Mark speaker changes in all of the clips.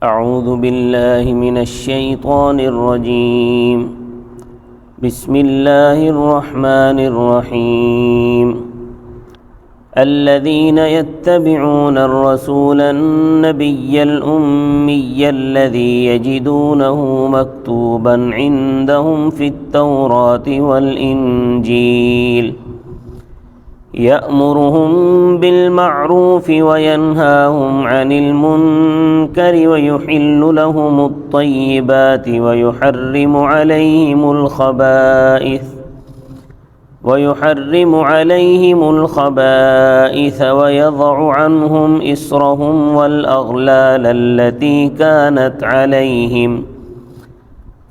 Speaker 1: اعوذ باللہ من الشیطان الرجیم بسم اللہ الرحمن الرحیم الذين يتبعون الرسول النبي الأمي الذي يجدونه مكتوبا عندهم في التوراة والإنجيل يأمرهم بالمعروف وينهاهم عن المنكر ويحل لهم الطيبات ويحرم عليهم الخبائث ويضع عنهم إصرهم والأغلال التي كانت عليهم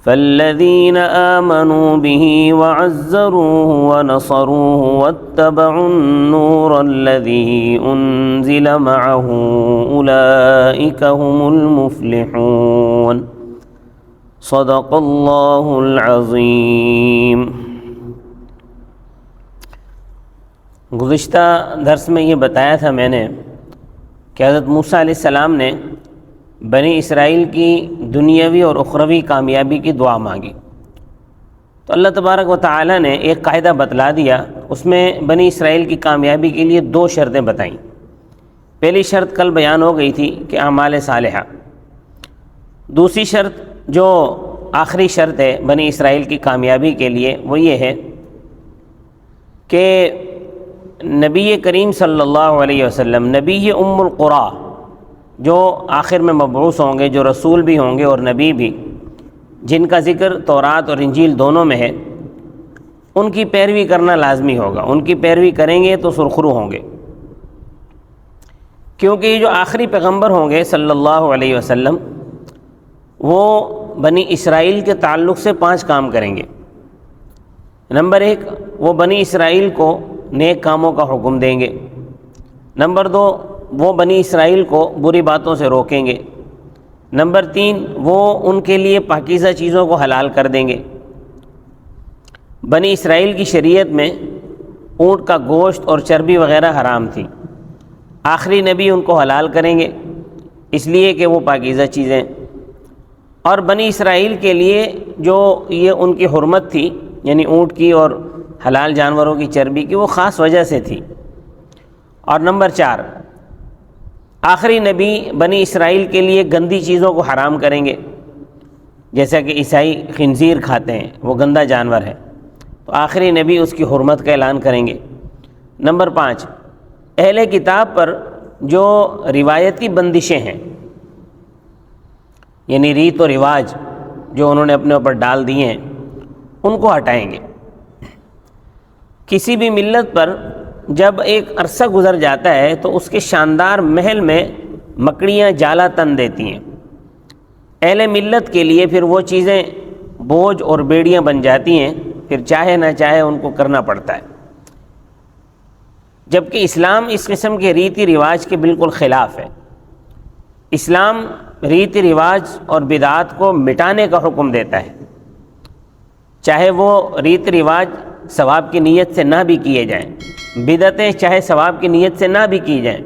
Speaker 1: فالذين آمنوا به وعزروه ونصروه واتبعوا النور الذي أنزل معه أولئك هم المفلحون صدق الله العظيم۔
Speaker 2: گزشتہ درس میں یہ بتایا تھا میں نے کہ حضرت موسیٰ علیہ السلام نے بنی اسرائیل کی دنیاوی اور اخروی کامیابی کی دعا مانگی، تو اللہ تبارک و تعالی نے ایک قاعدہ بتلا دیا۔ اس میں بنی اسرائیل کی کامیابی کے لیے 2 شرطیں بتائیں۔ پہلی شرط کل بیان ہو گئی تھی کہ اعمال صالحہ۔ دوسری شرط جو آخری شرط ہے بنی اسرائیل کی کامیابی کے لیے وہ یہ ہے کہ نبی کریم صلی اللہ علیہ وسلم، نبی ام القریٰ، جو آخر میں مبعوث ہوں گے، جو رسول بھی ہوں گے اور نبی بھی، جن کا ذکر تورات اور انجیل دونوں میں ہے، ان کی پیروی کرنا لازمی ہوگا۔ ان کی پیروی کریں گے تو سرخرو ہوں گے، کیونکہ یہ جو آخری پیغمبر ہوں گے صلی اللہ علیہ وسلم، وہ بنی اسرائیل کے تعلق سے 5 کام کریں گے۔ نمبر 1، وہ بنی اسرائیل کو نیک کاموں کا حکم دیں گے۔ نمبر 2، وہ بنی اسرائیل کو بری باتوں سے روکیں گے۔ نمبر 3، وہ ان کے لیے پاکیزہ چیزوں کو حلال کر دیں گے۔ بنی اسرائیل کی شریعت میں اونٹ کا گوشت اور چربی وغیرہ حرام تھی، آخری نبی ان کو حلال کریں گے اس لیے کہ وہ پاکیزہ چیزیں، اور بنی اسرائیل کے لیے جو یہ ان کی حرمت تھی، یعنی اونٹ کی اور حلال جانوروں کی چربی کی، وہ خاص وجہ سے تھی۔ اور نمبر 4، آخری نبی بنی اسرائیل کے لیے گندی چیزوں کو حرام کریں گے، جیسا کہ عیسائی خنزیر کھاتے ہیں، وہ گندا جانور ہے، تو آخری نبی اس کی حرمت کا اعلان کریں گے۔ نمبر 5، اہل کتاب پر جو روایتی بندشیں ہیں، یعنی ریت و رواج جو انہوں نے اپنے اوپر ڈال دیے ہیں، ان کو ہٹائیں گے۔ کسی بھی ملت پر جب ایک عرصہ گزر جاتا ہے تو اس کے شاندار محل میں مکڑیاں جالا تن دیتی ہیں، اہل ملت کے لیے پھر وہ چیزیں بوجھ اور بیڑیاں بن جاتی ہیں، پھر چاہے نہ چاہے ان کو کرنا پڑتا ہے۔ جبکہ اسلام اس قسم کے ریتی رواج کے بالکل خلاف ہے۔ اسلام ریتی رواج اور بدعات کو مٹانے کا حکم دیتا ہے، چاہے وہ ریتی رواج ثواب کی نیت سے نہ بھی کیے جائیں، بدعتیں چاہے ثواب کی نیت سے نہ بھی کی جائیں،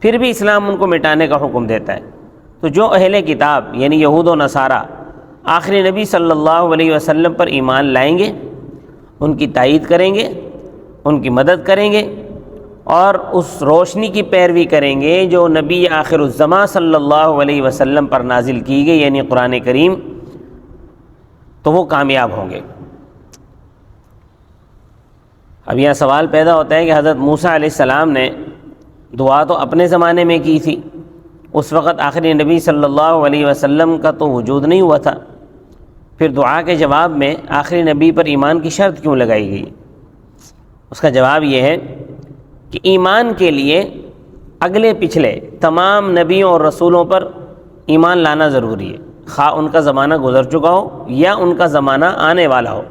Speaker 2: پھر بھی اسلام ان کو مٹانے کا حکم دیتا ہے۔ تو جو اہل کتاب یعنی یہود و نصارہ آخری نبی صلی اللہ علیہ وسلم پر ایمان لائیں گے، ان کی تائید کریں گے، ان کی مدد کریں گے، اور اس روشنی کی پیروی کریں گے جو نبی آخر الزماں صلی اللہ علیہ وسلم پر نازل کی گئی، یعنی قرآن کریم، تو وہ کامیاب ہوں گے۔ اب یہاں سوال پیدا ہوتا ہے کہ حضرت موسیٰ علیہ السلام نے دعا تو اپنے زمانے میں کی تھی، اس وقت آخری نبی صلی اللہ علیہ وسلم کا تو وجود نہیں ہوا تھا، پھر دعا کے جواب میں آخری نبی پر ایمان کی شرط کیوں لگائی گئی؟ اس کا جواب یہ ہے کہ ایمان کے لیے اگلے پچھلے تمام نبیوں اور رسولوں پر ایمان لانا ضروری ہے، خواہ ان کا زمانہ گزر چکا ہو یا ان کا زمانہ آنے والا ہو۔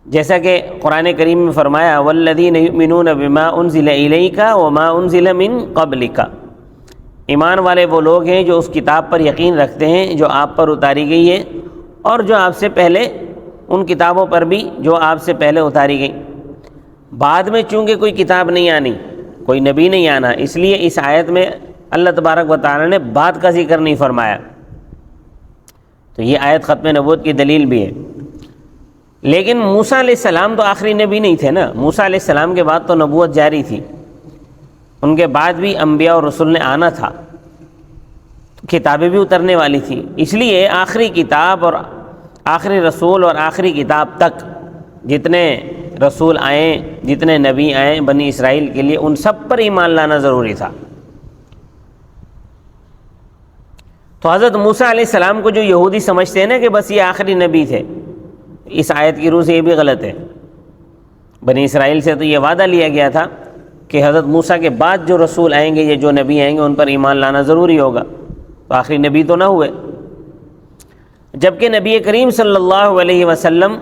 Speaker 2: جیسا کہ قرآن کریم میں فرمایا والذین یؤمنون بما انزل الیک وما انزل من قبلک، ایمان والے وہ لوگ ہیں جو اس کتاب پر یقین رکھتے ہیں جو آپ پر اتاری گئی ہے اور جو آپ سے پہلے ان کتابوں پر بھی جو آپ سے پہلے اتاری گئی۔ بعد میں چونکہ کوئی کتاب نہیں آنی، کوئی نبی نہیں آنا، اس لیے اس آیت میں اللہ تبارک و تعالی نے بعد کا ذکر نہیں فرمایا، تو یہ آیت ختم نبوت کی دلیل بھی ہے۔ لیکن موسیٰ علیہ السلام تو آخری نبی نہیں تھے نا، موسیٰ علیہ السلام کے بعد تو نبوت جاری تھی، ان کے بعد بھی انبیاء اور رسول نے آنا تھا، کتابیں بھی اترنے والی تھی، اس لیے آخری کتاب اور آخری رسول اور آخری کتاب تک جتنے رسول آئیں، جتنے نبی آئیں بنی اسرائیل کے لیے، ان سب پر ایمان لانا ضروری تھا۔ تو حضرت موسیٰ علیہ السلام کو جو یہودی سمجھتے ہیں نا کہ بس یہ آخری نبی تھے، اس آیت کی روح سے یہ بھی غلط ہے۔ بنی اسرائیل سے تو یہ وعدہ لیا گیا تھا کہ حضرت موسیٰ کے بعد جو رسول آئیں گے یا جو نبی آئیں گے ان پر ایمان لانا ضروری ہوگا، تو آخری نبی تو نہ ہوئے۔ جبکہ نبی کریم صلی اللہ علیہ وسلم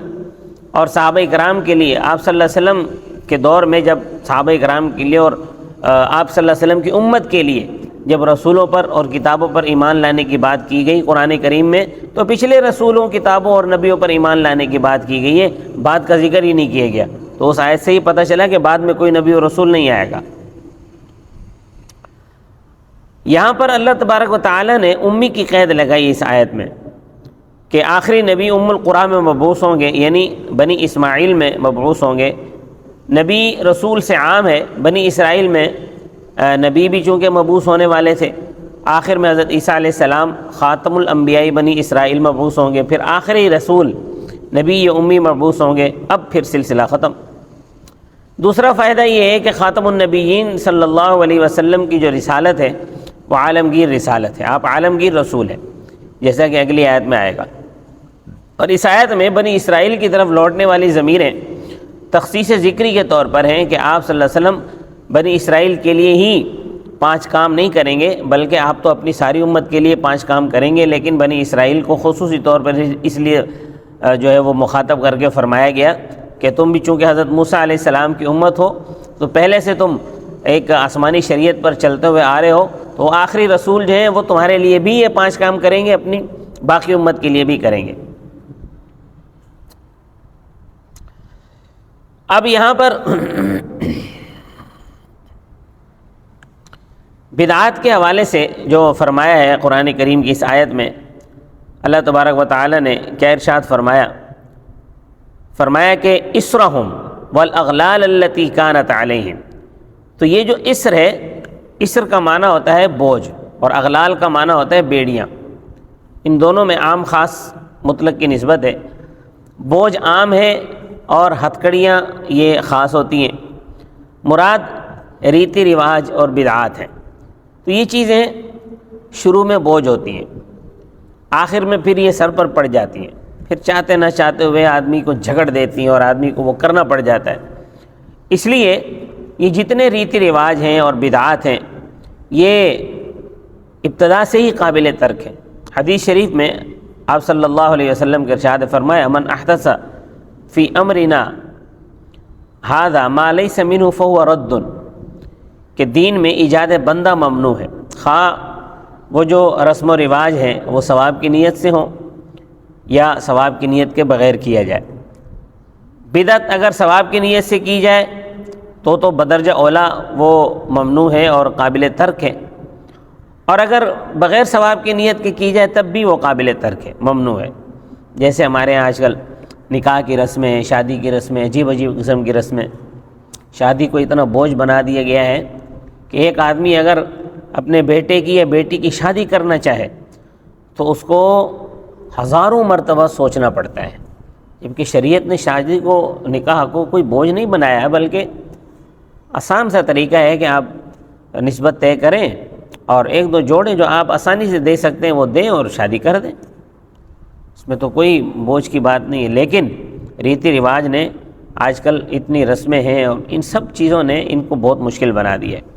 Speaker 2: اور صحابہ کرام کے لیے، آپ صلی اللہ علیہ وسلم کے دور میں جب صحابہ کرام کے لیے اور آپ صلی اللہ علیہ وسلم کی امت کے لیے جب رسولوں پر اور کتابوں پر ایمان لانے کی بات کی گئی قرآن کریم میں، تو پچھلے رسولوں، کتابوں اور نبیوں پر ایمان لانے کی بات کی گئی ہے، بعد کا ذکر ہی نہیں کیا گیا۔ تو اس آیت سے ہی پتہ چلا کہ بعد میں کوئی نبی اور رسول نہیں آئے گا۔ یہاں پر اللہ تبارک و تعالی نے امی کی قید لگائی اس آیت میں کہ آخری نبی ام القریٰ میں مبعوث ہوں گے، یعنی بنی اسماعیل میں مبعوث ہوں گے۔ نبی رسول سے عام ہے، بنی اسرائیل میں نبی بھی چونکہ مبعوث ہونے والے تھے، آخر میں حضرت عیسیٰ علیہ السلام خاتم الانبیاء بنی اسرائیل مبعوث ہوں گے، پھر آخری رسول نبی امی مبعوث ہوں گے، اب پھر سلسلہ ختم۔ دوسرا فائدہ یہ ہے کہ خاتم النبیین صلی اللہ علیہ وسلم کی جو رسالت ہے وہ عالمگیر رسالت ہے، آپ عالمگیر رسول ہیں، جیسا کہ اگلی آیت میں آئے گا۔ اور اس آیت میں بنی اسرائیل کی طرف لوٹنے والی ضمیریں تخصیص ذکری کے طور پر ہیں کہ آپ صلی اللہ علیہ وسلم بنی اسرائیل کے لیے ہی 5 کام نہیں کریں گے، بلکہ آپ تو اپنی ساری امت کے لیے 5 کام کریں گے، لیکن بنی اسرائیل کو خصوصی طور پر اس لیے جو ہے وہ مخاطب کر کے فرمایا گیا کہ تم بھی چونکہ حضرت موسیٰ علیہ السلام کی امت ہو، تو پہلے سے تم ایک آسمانی شریعت پر چلتے ہوئے آ رہے ہو، تو آخری رسول جو ہیں وہ تمہارے لیے بھی یہ 5 کام کریں گے، اپنی باقی امت کے لیے بھی کریں گے۔ اب یہاں پر بدعات کے حوالے سے جو فرمایا ہے قرآن کریم کی اس آیت میں، اللہ تبارک و تعالی نے کیا ارشاد فرمایا کہ اسرہم والاغلال التی کانت علیہم۔ تو یہ جو اسر ہے، اسر کا معنی ہوتا ہے بوجھ اور اغلال کا معنی ہوتا ہے بیڑیاں، ان دونوں میں عام خاص مطلق کی نسبت ہے۔ بوجھ عام ہے اور ہتھکڑیاں یہ خاص ہوتی ہیں۔ مراد ریتی رواج اور بدعات ہیں۔ تو یہ چیزیں شروع میں بوجھ ہوتی ہیں، آخر میں پھر یہ سر پر پڑ جاتی ہیں، پھر چاہتے نہ چاہتے ہوئے آدمی کو جھگڑ دیتی ہیں اور آدمی کو وہ کرنا پڑ جاتا ہے۔ اس لیے یہ جتنے ریتی رواج ہیں اور بدعات ہیں یہ ابتدا سے ہی قابل ترک ہے۔ حدیث شریف میں آپ صلی اللہ علیہ وسلم کے ارشاد فرمایا من احدث فی امرنا ھذا ما لیس منہ فہو رد، کہ دین میں ایجاد بندہ ممنوع ہے، خواہ وہ جو رسم و رواج ہیں وہ ثواب کی نیت سے ہوں یا ثواب کی نیت کے بغیر کیا جائے۔ بدعت اگر ثواب کی نیت سے کی جائے تو بدرجہ اولا وہ ممنوع ہے اور قابل ترک ہے، اور اگر بغیر ثواب کی نیت کے کی جائے تب بھی وہ قابل ترک ہے، ممنوع ہے۔ جیسے ہمارے یہاں آج کل نکاح کی رسمیں، شادی کی رسمیں، عجیب عجیب قسم کی رسمیں، شادی کو اتنا بوجھ بنا دیا گیا ہے کہ ایک آدمی اگر اپنے بیٹے کی یا بیٹی کی شادی کرنا چاہے تو اس کو ہزاروں مرتبہ سوچنا پڑتا ہے، جبکہ شریعت نے شادی کو، نکاح کو کوئی بوجھ نہیں بنایا ہے، بلکہ آسان سا طریقہ ہے کہ آپ نسبت طے کریں اور 1-2 جوڑے جو آپ آسانی سے دے سکتے ہیں وہ دیں اور شادی کر دیں، اس میں تو کوئی بوجھ کی بات نہیں ہے۔ لیکن ریتی رواج نے آج کل اتنی رسمیں ہیں اور ان سب چیزوں نے ان کو بہت مشکل بنا دیا ہے،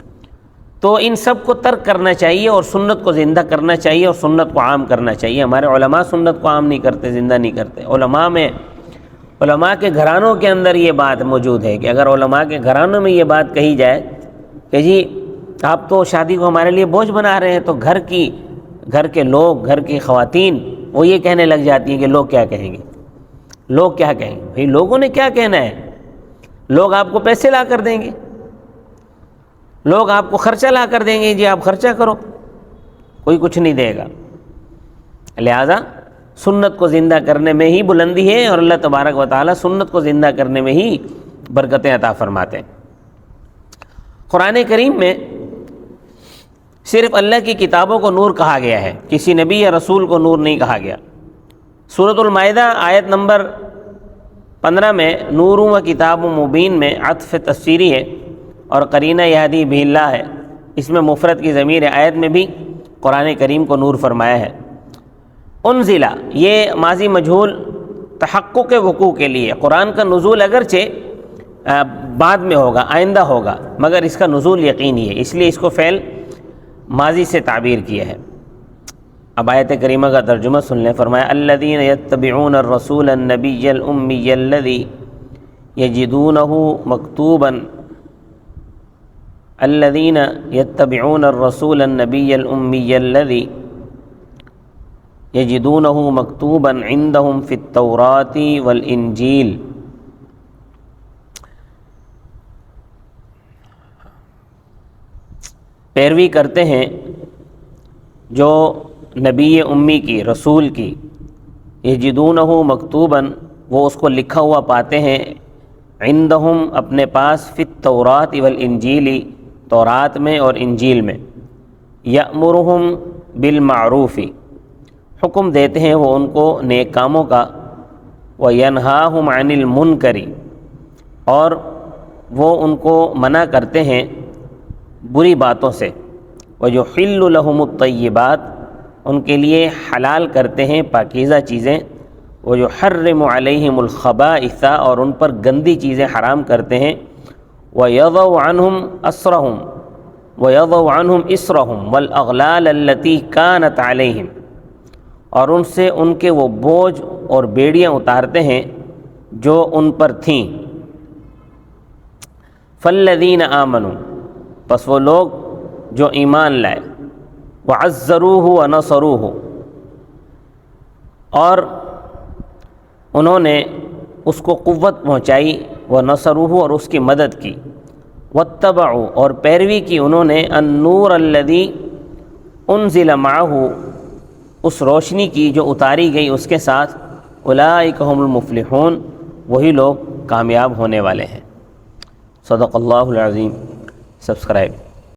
Speaker 2: تو ان سب کو ترک کرنا چاہیے اور سنت کو زندہ کرنا چاہیے اور سنت کو عام کرنا چاہیے۔ ہمارے علماء سنت کو عام نہیں کرتے، زندہ نہیں کرتے۔ علماء کے گھرانوں کے اندر یہ بات موجود ہے کہ اگر علماء کے گھرانوں میں یہ بات کہی جائے کہ جی آپ تو شادی کو ہمارے لیے بوجھ بنا رہے ہیں، تو گھر کے لوگ، گھر کی خواتین وہ یہ کہنے لگ جاتی ہیں کہ لوگ کیا کہیں گے، لوگ کیا کہیں گے۔ بھئی لوگوں نے کیا کہنا ہے، لوگ آپ کو پیسے لا کر دیں گے، لوگ آپ کو خرچہ لا کر دیں گے، جی آپ خرچہ کرو، کوئی کچھ نہیں دے گا۔ لہذا سنت کو زندہ کرنے میں ہی بلندی ہے، اور اللہ تبارک و تعالی سنت کو زندہ کرنے میں ہی برکتیں عطا فرماتے ہیں۔ قرآن کریم میں صرف اللہ کی کتابوں کو نور کہا گیا ہے، کسی نبی یا رسول کو نور نہیں کہا گیا۔ سورۃ المائدہ آیت نمبر 15 میں نور و کتاب مبین میں عطف تفسیری ہے، اور قرینہ یہدی بہ اللہ ہے، اس میں مفرد کی ضمیر ہے۔ آیت میں بھی قرآن کریم کو نور فرمایا ہے۔ انزلہ یہ ماضی مجہول تحقق کے وقوع کے لیے، قرآن کا نزول اگرچہ بعد میں ہوگا، آئندہ ہوگا، مگر اس کا نزول یقینی ہے، اس لیے اس کو فعل ماضی سے تعبیر کیا ہے۔ اب آیت کریمہ کا ترجمہ سن لیں۔ فرمایا الذین یتبعون الرسول النبی الامی الذی یجدونہ مکتوبا الذین یتبعون الرسول النبی الامی الذی یجدونہ مکتوبا عندہم فی التوراۃ والانجیل۔ پیروی کرتے ہیں جو نبی امی کی، رسول کی، یجدونہ مکتوباً وہ اس کو لکھا ہوا پاتے ہیں، عندہم اپنے پاس، فی التوراۃ والانجیل تورات میں اور انجیل میں، یأمرہم بالمعروف حکم دیتے ہیں وہ ان کو نیک کاموں کا، وینہاہم عن المنکر اور وہ ان کو منع کرتے ہیں بری باتوں سے، ویحل لہم الطیبات ان کے لیے حلال کرتے ہیں پاکیزہ چیزیں، ویحرم علیہم الخبائث اور ان پر گندی چیزیں حرام کرتے ہیں، ویضع عنہم اسرہم والاغلال التی کانت علیہم اور ان سے ان کے وہ بوجھ اور بیڑیاں اتارتے ہیں جو ان پر تھیں۔ فالذین آمنوا پس وہ لوگ جو ایمان لائے، وعزروہ ونصروہ اور انہوں نے اس کو قوت پہنچائی، ونصروہ اور اس کی مدد کی، واتبعوا اور پیروی کی انہوں نے النور الذی انزل معہ اس روشنی کی جو اتاری گئی اس کے ساتھ، اولئک هم المفلحون وہی لوگ کامیاب ہونے والے ہیں۔ صدق اللہ العظیم۔ سبسکرائب